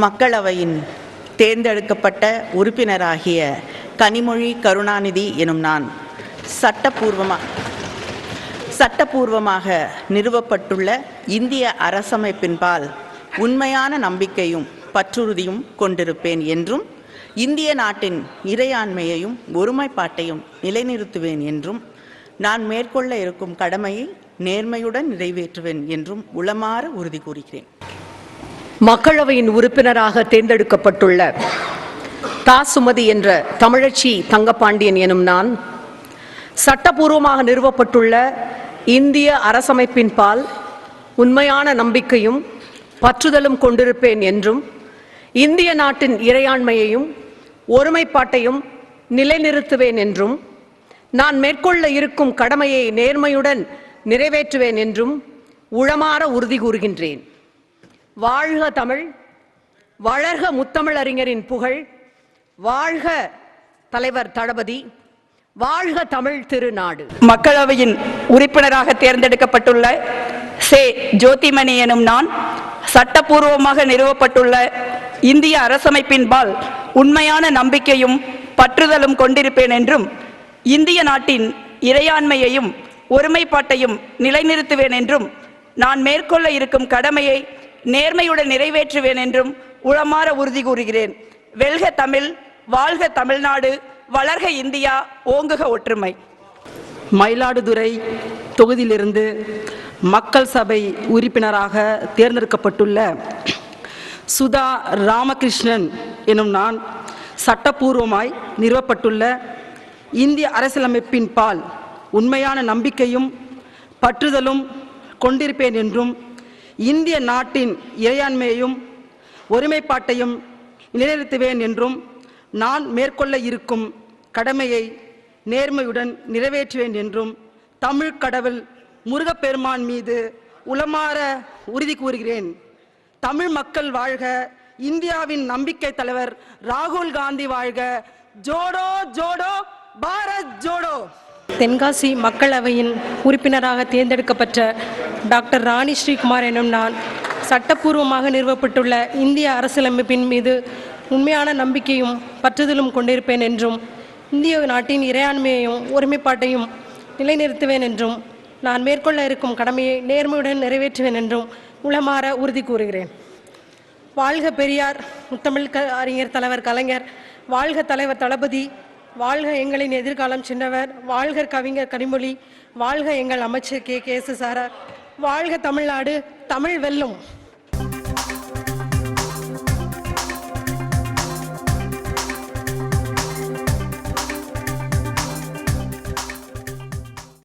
மக்களவையின் தேர்ந்தெடுக்கப்பட்ட உறுப்பினராகிய கனிமொழி கருணாநிதி எனும் நான் சட்டப்பூர்வமாக நிறுவப்பட்டுள்ள இந்திய அரசமைப்பின்பால் உண்மையான நம்பிக்கையும் பற்றுறுதியும் கொண்டிருப்பேன் என்றும், இந்திய நாட்டின் இறையாண்மையையும் ஒருமைப்பாட்டையும் நிலைநிறுத்துவேன் என்றும், நான் மேற்கொள்ள இருக்கும் கடமையை நேர்மையுடன் நிறைவேற்றுவேன் என்றும் உளமாற உறுதி கூறுகிறேன். மக்களவையின் உறுப்பினராக தேர்ந்தெடுக்கப்பட்டுள்ள சுமதி என்ற தமிழச்சி தங்கப்பாண்டியன் எனும் நான் சட்டப்பூர்வமாக நிறுவப்பட்டுள்ள இந்திய அரசமைப்பின் பால் உண்மையான நம்பிக்கையும் பற்றுதலும் கொண்டிருப்பேன் என்றும், இந்திய நாட்டின் இறையாண்மையையும் ஒருமைப்பாட்டையும் நிலைநிறுத்துவேன் என்றும், நான் மேற்கொள்ள இருக்கும் கடமையை நேர்மையுடன் நிறைவேற்றுவேன் என்றும் உளமாற உறுதி கூறுகின்றேன். வாழ்க தமிழ், வளர்க முத்தமிழறிஞரின் புகழ், வாழ்க தலைவர் தளபதி, வாழ்க தமிழ் திருநாடு. மக்களவையின் உறுப்பினராக தேர்ந்தெடுக்கப்பட்டுள்ள ஜோதிமணி எனும் நான் சட்டப்பூர்வமாக நிறுவப்பட்டுள்ள இந்திய அரசமைப்பின்பால் உண்மையான நம்பிக்கையும் பற்றுதலும் கொண்டிருப்பேன் என்றும், இந்திய நாட்டின் இறையாண்மையையும் ஒருமைப்பாட்டையும் நிலைநிறுத்துவேன் என்றும், நான் மேற்கொள்ள இருக்கும் கடமையை நேர்மையுடன் நிறைவேற்றுவேன் என்றும் உளமாற உறுதி கூறுகிறேன். வெல்க தமிழ், வாழ்க தமிழ்நாடு, வளர்க இந்தியா, ஓங்குக ஒற்றுமை. மயிலாடுதுறை தொகுதியிலிருந்து மக்கள் சபை உறுப்பினராக தேர்ந்தெடுக்கப்பட்டுள்ள சுதா ராமகிருஷ்ணன் எனும் நான் சட்டப்பூர்வமாய் நிறுவப்பட்டுள்ள இந்திய அரசியலமைப்பின் பால் உண்மையான நம்பிக்கையும் பற்றுதலும் கொண்டிருப்பேன் என்றும், இந்திய நாட்டின் இறையாண்மையையும் ஒருமைப்பாட்டையும் நிலைநிறுத்துவேன் என்றும், நான் மேற்கொள்ள இருக்கும் கடமையை நேர்மையுடன் நிறைவேற்றுவேன் என்றும் தமிழ் கடவுள் முருகப்பெருமான் மீது உளமாற உறுதி கூறுகிறேன். தமிழ் மக்கள் வாழ்க, இந்தியாவின் நம்பிக்கை தலைவர் ராகுல் காந்தி வாழ்க, ஜோடோ ஜோடோ பாரத் ஜோடோ. தென்காசி மக்களவையின் உறுப்பினராக தேர்ந்தெடுக்கப்பட்ட டாக்டர் ராணி ஸ்ரீகுமார் எனும் நான் சட்டப்பூர்வமாக நிறுவப்பட்டுள்ள இந்திய அரசியலமைப்பின் மீது உண்மையான நம்பிக்கையும் பற்றுதலும் கொண்டிருப்பேன் என்றும், இந்திய நாட்டின் இறையாண்மையையும் ஒருமைப்பாட்டையும் நிலைநிறுத்துவேன் என்றும், நான் மேற்கொள்ள இருக்கும் கடமையை நேர்மையுடன் நிறைவேற்றுவேன் என்றும் உளமாற உறுதி கூறுகிறேன். வாழ்க பெரியார், முத்தமிழ் அறிஞர் தலைவர் கலைஞர், வாழ்க தலைவர் தளபதி, வாழ்க எங்களின் எதிர்காலம் சின்னவர், வாழ்க கவிஞர் கனிமொழி, வாழ்க எங்கள் அமைச்சர் கே.எஸ்.ஆர்., வாழ்க தமிழ்நாடு, தமிழ் வெல்லும்.